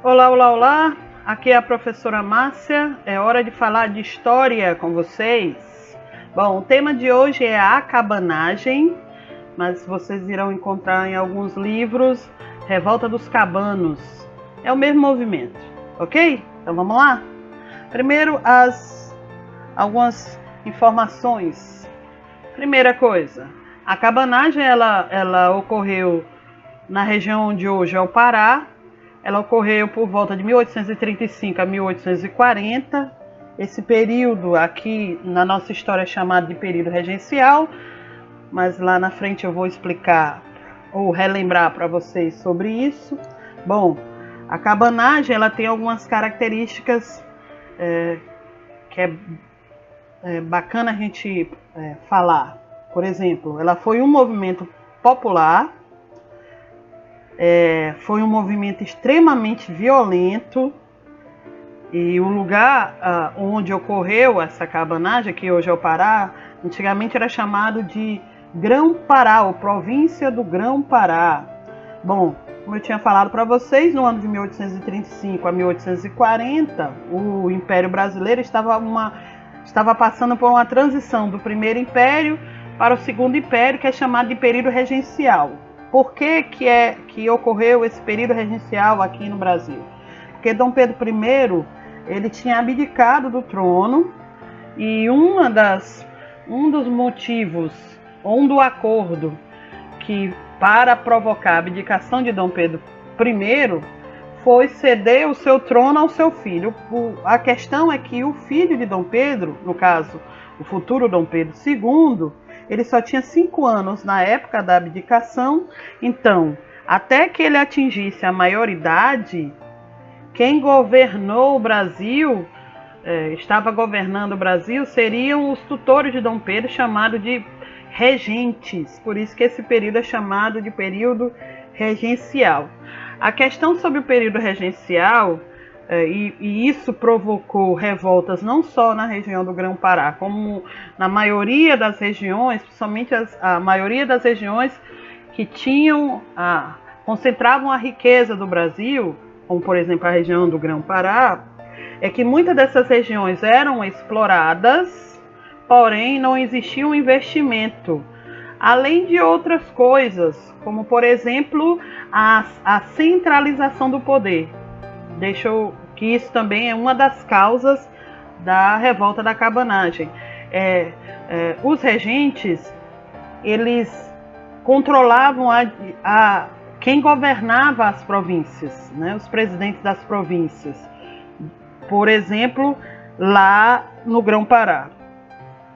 Olá, olá, olá! Aqui é a professora Márcia. É hora de falar de história com vocês. Bom, o tema de hoje é a cabanagem, mas vocês irão encontrar em alguns livros Revolta dos Cabanos. É o mesmo movimento, ok? Então vamos lá? Primeiro, algumas informações. Primeira coisa, a cabanagem ela ocorreu na região onde hoje é o Pará. Ela ocorreu por volta de 1835 a 1840. Esse período aqui na nossa história é chamado de período regencial, mas lá na frente eu vou explicar ou relembrar para vocês sobre isso. Bom, a cabanagem ela tem algumas características que é bacana a gente falar. Por exemplo, ela foi um movimento popular. Foi um movimento extremamente violento e o lugar onde ocorreu essa cabanagem, que hoje é o Pará, antigamente era chamado de Grão-Pará, ou província do Grão-Pará. Bom, como eu tinha falado para vocês, no ano de 1835 a 1840, o Império Brasileiro estava passando por uma transição do primeiro império para o segundo império, que é chamado de período regencial. Por que ocorreu esse período regencial aqui no Brasil? Porque Dom Pedro I ele tinha abdicado do trono e um dos motivos, um do acordo que para provocar a abdicação de Dom Pedro I foi ceder o seu trono ao seu filho. A questão é que o filho de Dom Pedro, no caso, o futuro Dom Pedro II, ele só tinha 5 anos na época da abdicação, então, até que ele atingisse a maioridade, quem governou o Brasil, estava governando o Brasil, seriam os tutores de Dom Pedro, chamados de regentes, por isso que esse período é chamado de período regencial. A questão sobre o período regencial, e isso provocou revoltas não só na região do Grão-Pará, como na maioria das regiões, principalmente a maioria das regiões que concentravam a riqueza do Brasil, como por exemplo a região do Grão-Pará, é que muitas dessas regiões eram exploradas, porém não existia um investimento, além de outras coisas, como por exemplo a centralização do poder. Que isso também é uma das causas da revolta da cabanagem. Os regentes, eles controlavam quem governava as províncias, né? Os presidentes das províncias. Por exemplo, lá no Grão-Pará.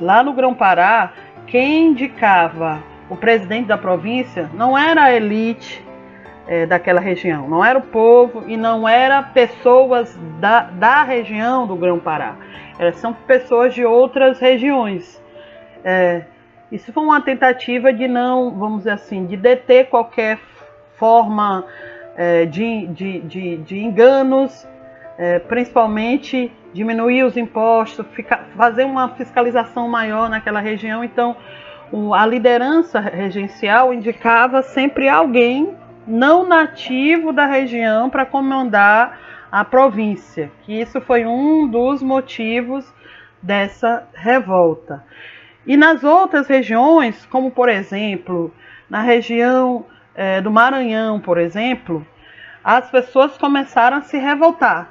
Lá no Grão-Pará, quem indicava o presidente da província não era a elite daquela região, não era o povo e não era pessoas da região do Grão-Pará, são pessoas de outras regiões. Isso foi uma tentativa de não, vamos dizer assim, de deter qualquer forma de enganos, principalmente diminuir os impostos, fazer uma fiscalização maior naquela região. Então, a liderança regencial indicava sempre alguém não nativo da região para comandar a província, que isso foi um dos motivos dessa revolta. E nas outras regiões, como por exemplo, na região do Maranhão, por exemplo, as pessoas começaram a se revoltar,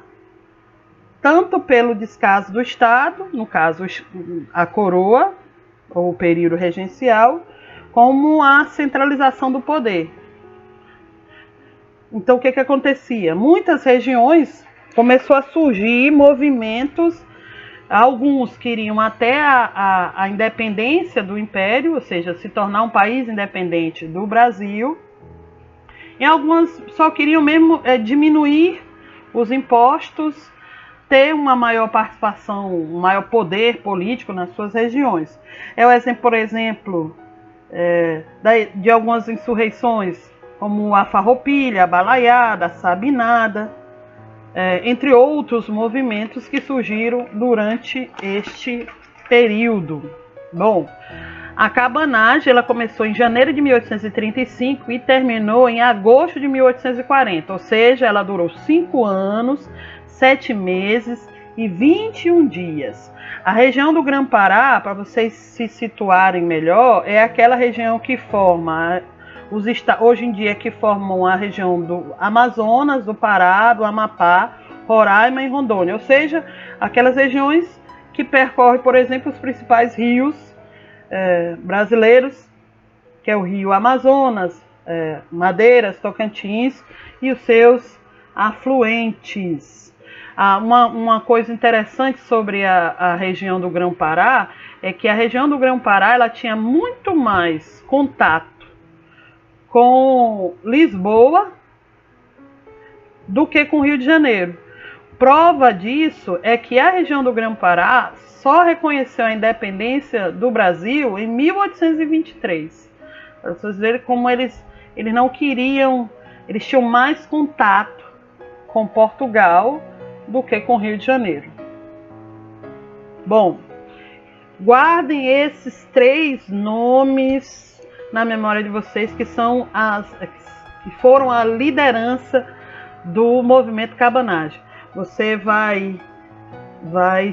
tanto pelo descaso do Estado, no caso a coroa, ou o período regencial, como a centralização do poder. Então, o que acontecia? Muitas regiões começou a surgir movimentos, alguns queriam até a independência do império, ou seja, se tornar um país independente do Brasil, e algumas só queriam mesmo diminuir os impostos, ter uma maior participação, um maior poder político nas suas regiões. O exemplo, por exemplo, de algumas insurreições, como a Farroupilha, a Balaiada, a Sabinada, entre outros movimentos que surgiram durante este período. Bom, A cabanagem ela começou em janeiro de 1835 e terminou em agosto de 1840, ou seja, ela durou 5 anos, 7 meses e 21 dias. A região do Grã-Pará, para vocês se situarem melhor, é aquela região que forma hoje em dia que formam a região do Amazonas, do Pará, do Amapá, Roraima e Rondônia, ou seja, aquelas regiões que percorrem, por exemplo, os principais rios brasileiros, que é o rio Amazonas, Madeiras, Tocantins e os seus afluentes. Uma coisa interessante sobre a região do Grã-Pará é que a região do Grã-Pará ela tinha muito mais contato com Lisboa do que com o Rio de Janeiro. Prova disso é que a região do Grã-Pará só reconheceu a independência do Brasil em 1823. Para vocês verem como eles não queriam, eles tinham mais contato com Portugal do que com o Rio de Janeiro. Bom, guardem esses 3 nomes na memória de vocês, que foram a liderança do movimento cabanagem. Você vai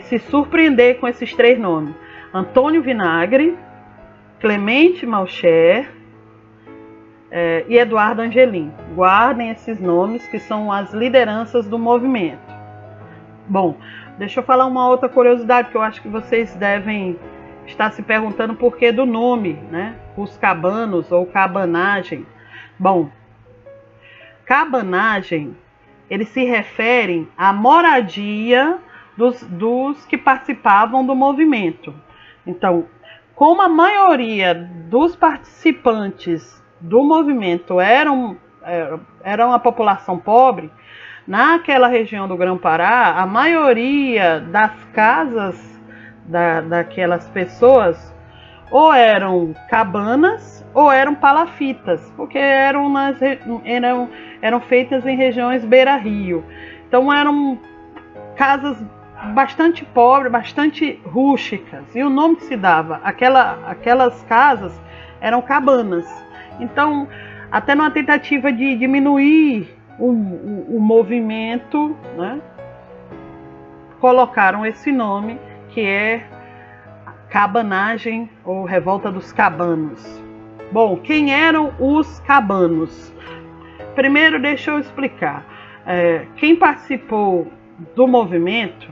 se surpreender com esses 3 nomes: Antônio Vinagre, Clemente Malcher e Eduardo Angelim. Guardem esses nomes, que são as lideranças do movimento. Bom, deixa eu falar uma outra curiosidade que eu acho que vocês devem estar se perguntando o porquê do nome, né? Os cabanos ou cabanagem. Bom, cabanagem, eles se referem à moradia dos que participavam do movimento. Então, como a maioria dos participantes do movimento eram a população pobre, naquela região do Grã-Pará, a maioria das casas daquelas pessoas ou eram cabanas ou eram palafitas, porque eram feitas em regiões beira-rio. Então eram casas bastante pobres, bastante rústicas, e o nome que se dava aquelas casas eram cabanas. Então, até numa tentativa de diminuir o movimento, né, colocaram esse nome, que é cabanagem ou revolta dos cabanos. Bom, quem eram os cabanos? Primeiro, deixa eu explicar. Quem participou do movimento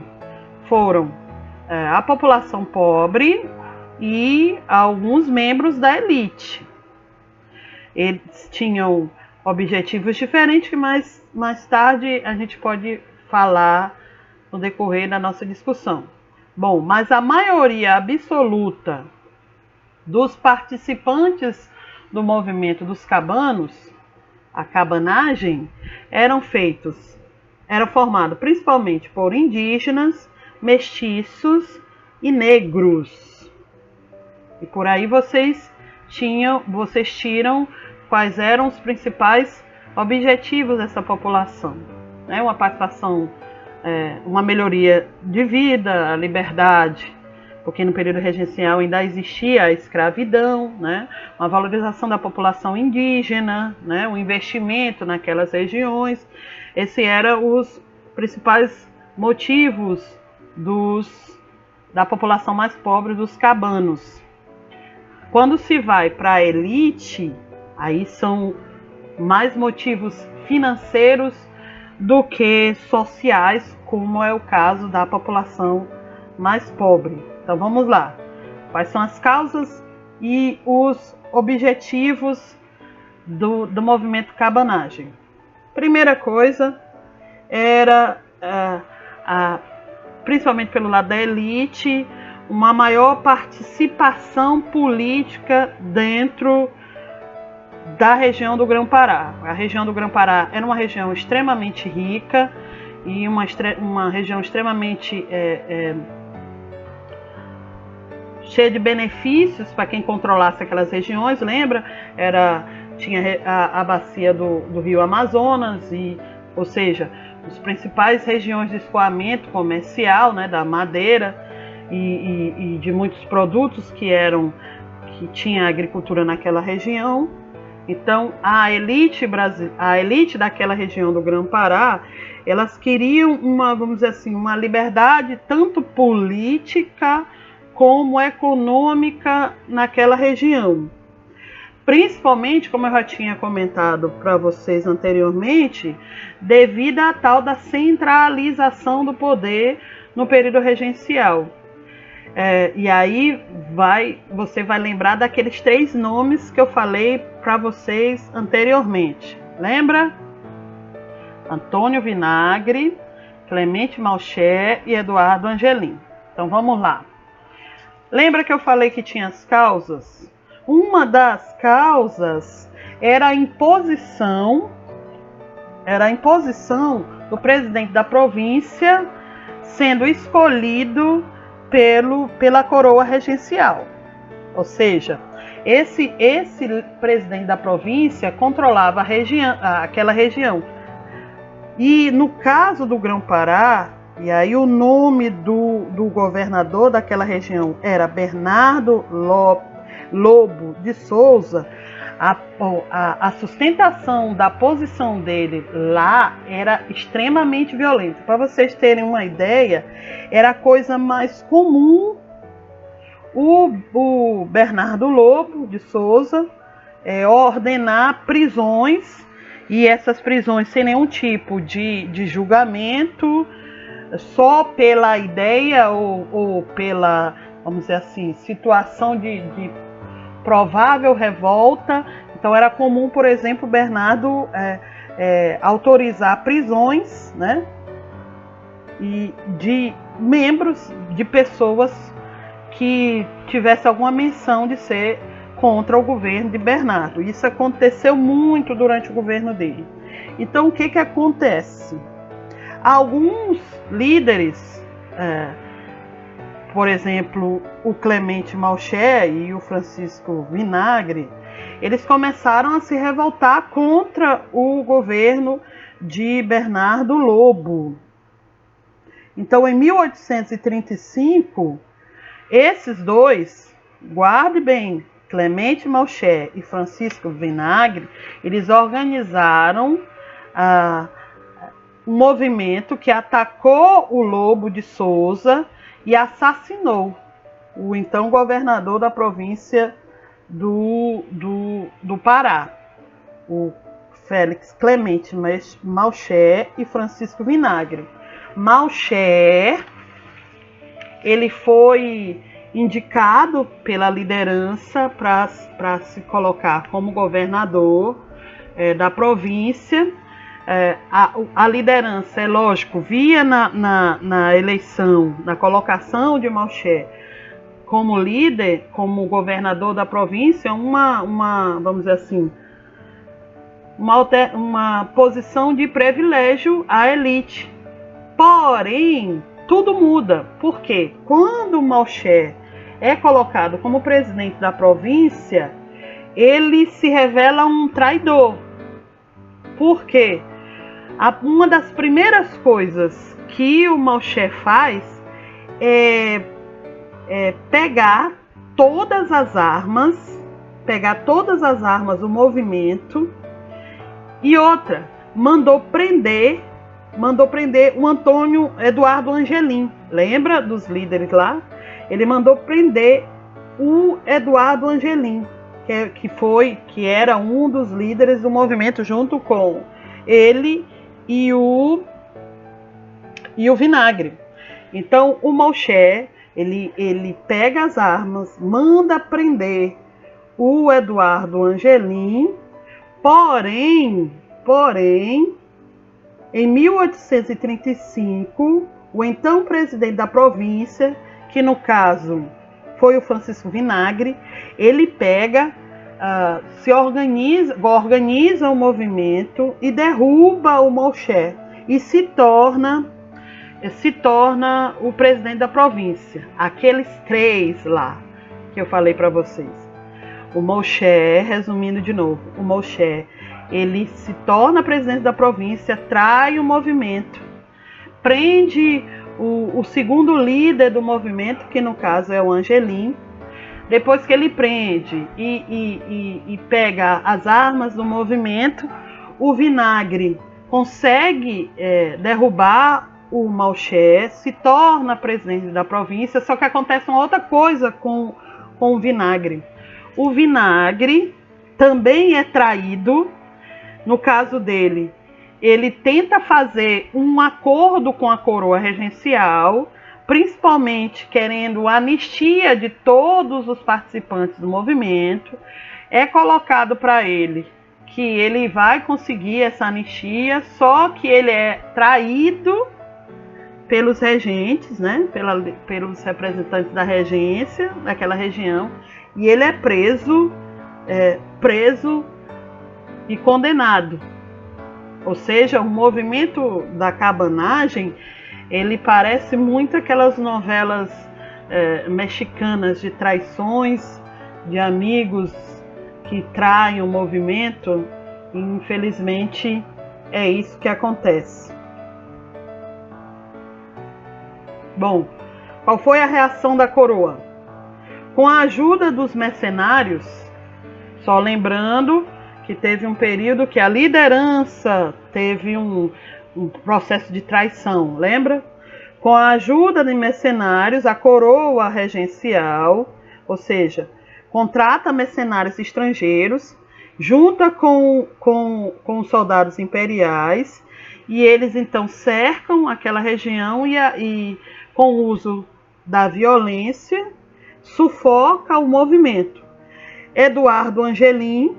foram a população pobre e alguns membros da elite. Eles tinham objetivos diferentes, mas mais tarde a gente pode falar no decorrer da nossa discussão. Bom, mas a maioria absoluta dos participantes do movimento dos cabanos, a cabanagem, eram formados principalmente por indígenas, mestiços e negros. E por aí vocês tiram quais eram os principais objetivos dessa população, né? Uma participação, uma melhoria de vida, a liberdade, porque no período regencial ainda existia a escravidão, né? Uma valorização da população indígena, né? Um investimento naquelas regiões. Esses eram os principais motivos da população mais pobre, dos cabanos. Quando se vai para a elite, aí são mais motivos financeiros do que sociais, como é o caso da população mais pobre. Então vamos lá. Quais são as causas e os objetivos do movimento cabanagem? Primeira coisa era, principalmente pelo lado da elite, uma maior participação política dentro da região do Grã-Pará. A região do Grã-Pará era uma região extremamente rica e uma região extremamente cheia de benefícios para quem controlasse aquelas regiões. Lembra? Tinha a bacia do rio Amazonas, ou seja, as principais regiões de escoamento comercial, né, da madeira e de muitos produtos que que tinha agricultura naquela região. Então, a elite daquela região do Grã-Pará, elas queriam vamos dizer assim, uma liberdade tanto política como econômica naquela região. Principalmente, como eu já tinha comentado para vocês anteriormente, devido à tal da centralização do poder no período regencial. E aí você vai lembrar daqueles 3 nomes que eu falei para vocês anteriormente. Lembra? Antônio Vinagre, Clemente Malcher e Eduardo Angelim. Então vamos lá. Lembra que eu falei que tinha as causas? Uma das causas era a imposição do presidente da província sendo escolhido pela coroa regencial. Ou seja, esse presidente da província controlava aquela região. E no caso do Grão-Pará, e aí o nome do governador daquela região era Bernardo Lobo de Souza, a sustentação da posição dele lá era extremamente violenta. Para vocês terem uma ideia, era a coisa mais comum o Bernardo Lobo de Souza ordenar prisões, e essas prisões sem nenhum tipo de julgamento, só pela ideia ou pela, vamos dizer assim, situação de provável revolta. Então era comum, por exemplo, Bernardo autorizar prisões, né, e de membros, de pessoas que tivesse alguma menção de ser contra o governo de Bernardo. Isso aconteceu muito durante o governo dele. Então o que acontece? Alguns líderes, por exemplo, o Clemente Malcher e o Francisco Vinagre, eles começaram a se revoltar contra o governo de Bernardo Lobo. Então, em 1835, esses dois, guarde bem, Clemente Malcher e Francisco Vinagre, eles organizaram um movimento que atacou o Lobo de Souza e assassinou o então governador da província do Pará, o Félix Clemente Malcher e Francisco Vinagre. Malcher, ele foi indicado pela liderança para se colocar como governador da província. A liderança, é lógico, via na eleição, na colocação de Malcher como líder, como governador da província, vamos dizer assim, uma posição de privilégio à elite. Porém, tudo muda, porque quando Malcher é colocado como presidente da província, ele se revela um traidor. Por quê? Uma das primeiras coisas que o Malcher faz é pegar todas as armas do movimento, e outra, mandou prender o Antônio Eduardo Angelim. Lembra dos líderes lá? Ele mandou prender o Eduardo Angelim, que era um dos líderes do movimento, junto com ele e o Vinagre. Então o Malcher, ele pega as armas, manda prender o Eduardo Angelim, porém, em 1835, o então presidente da província, que no caso foi o Francisco Vinagre, ele organiza o movimento e derruba o Malcher e se torna o presidente da província. Aqueles 3 lá que eu falei para vocês. O Malcher, resumindo de novo, o Malcher, ele se torna presidente da província, trai o movimento, prende o segundo líder do movimento, que no caso é o Angelim, depois que ele prende e pega as armas do movimento, o Vinagre consegue derrubar o Malcher, se torna presidente da província, só que acontece uma outra coisa com o Vinagre. O Vinagre também é traído. No caso dele, ele tenta fazer um acordo com a coroa regencial, principalmente querendo a anistia de todos os participantes do movimento. É colocado para ele que ele vai conseguir essa anistia, só que ele é traído pelos regentes, né, pelos representantes da regência daquela região, e ele é preso e condenado. Ou seja, o movimento da cabanagem, ele parece muito aquelas novelas mexicanas de traições, de amigos que traem o movimento, e infelizmente é isso que acontece. Bom, qual foi a reação da coroa? Com a ajuda dos mercenários, só lembrando que teve um período que a liderança teve um processo de traição, lembra? Com a ajuda de mercenários, a coroa regencial, ou seja, contrata mercenários estrangeiros, junta com os soldados imperiais, e eles então cercam aquela região e com o uso da violência, sufoca o movimento. Eduardo Angelim,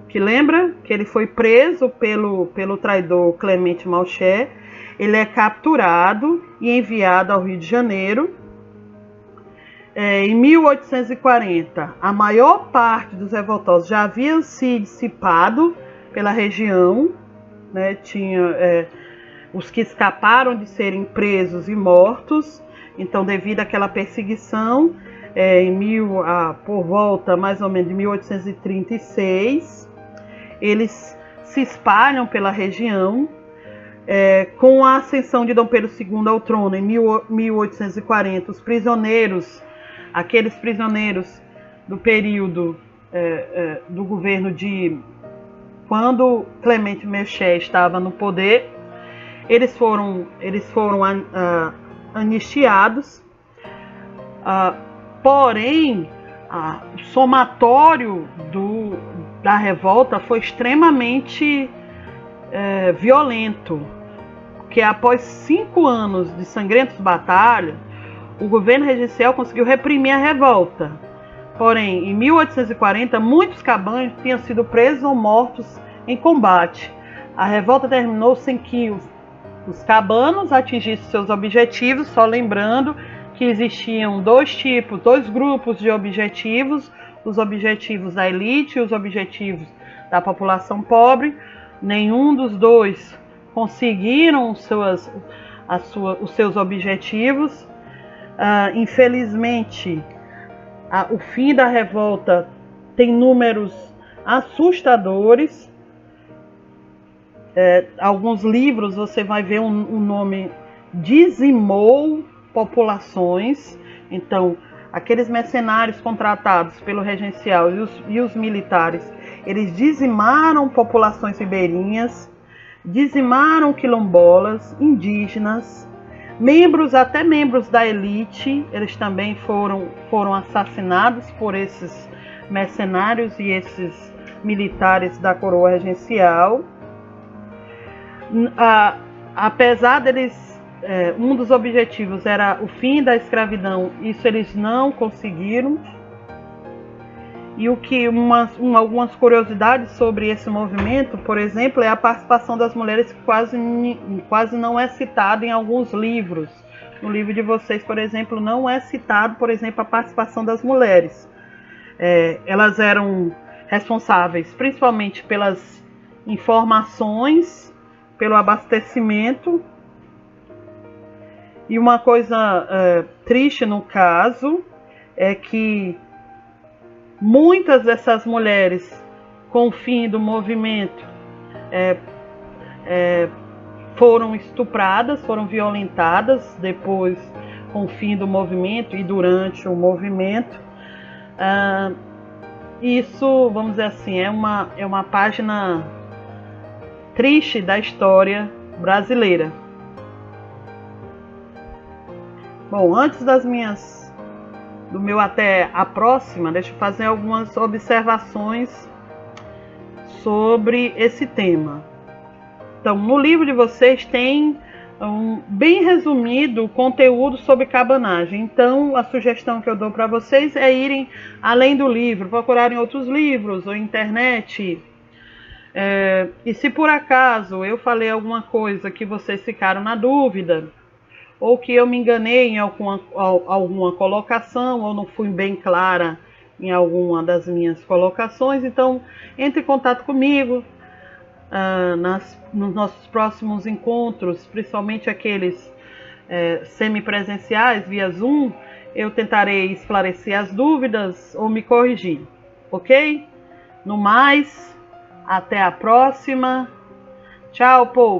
que lembra que ele foi preso pelo traidor Clemente Malcher, ele é capturado e enviado ao Rio de Janeiro. Em 1840, a maior parte dos revoltosos já haviam se dissipado pela região, né? Tinha os que escaparam de serem presos e mortos. Então, devido àquela perseguição, por volta mais ou menos de 1836, eles se espalham pela região. Com a ascensão de Dom Pedro II ao trono em 1840, os prisioneiros, aqueles prisioneiros do período do governo de quando Clemente Malcher estava no poder, eles foram anistiados. Porém, o somatório da revolta foi extremamente violento, porque após 5 anos de sangrentas batalhas, o governo regencial conseguiu reprimir a revolta. Porém, em 1840, muitos cabanos tinham sido presos ou mortos em combate. A revolta terminou sem que os cabanos atingissem seus objetivos, só lembrando que existiam dois grupos de objetivos, os objetivos da elite e os objetivos da população pobre. Nenhum dos dois conseguiram os seus objetivos. Infelizmente, o fim da revolta tem números assustadores. Alguns livros você vai ver um nome: dizimou populações. Então, aqueles mercenários contratados pelo regencial e os militares, eles dizimaram populações ribeirinhas, dizimaram quilombolas, indígenas, até membros da elite. Eles também foram assassinados por esses mercenários e esses militares da coroa regencial. Apesar deles, um dos objetivos era o fim da escravidão, isso eles não conseguiram. E algumas curiosidades sobre esse movimento, por exemplo, é a participação das mulheres, que quase não é citada em alguns livros. No livro de vocês, por exemplo, não é citado, por exemplo, a participação das mulheres. Elas eram responsáveis principalmente pelas informações, pelo abastecimento. E uma coisa triste no caso é que muitas dessas mulheres, com o fim do movimento, foram estupradas, foram violentadas depois, com o fim do movimento e durante o movimento. Isso, vamos dizer assim, é uma página triste da história brasileira. Bom, antes do meu até a próxima, deixa eu fazer algumas observações sobre esse tema. Então, no livro de vocês tem bem resumido o conteúdo sobre cabanagem. Então, a sugestão que eu dou para vocês é irem além do livro, procurarem outros livros ou internet. E se por acaso eu falei alguma coisa que vocês ficaram na dúvida, ou que eu me enganei em alguma colocação, ou não fui bem clara em alguma das minhas colocações, então entre em contato comigo nos nossos próximos encontros, principalmente aqueles semipresenciais via Zoom. Eu tentarei esclarecer as dúvidas ou me corrigir, ok? No mais, até a próxima. Tchau, povo!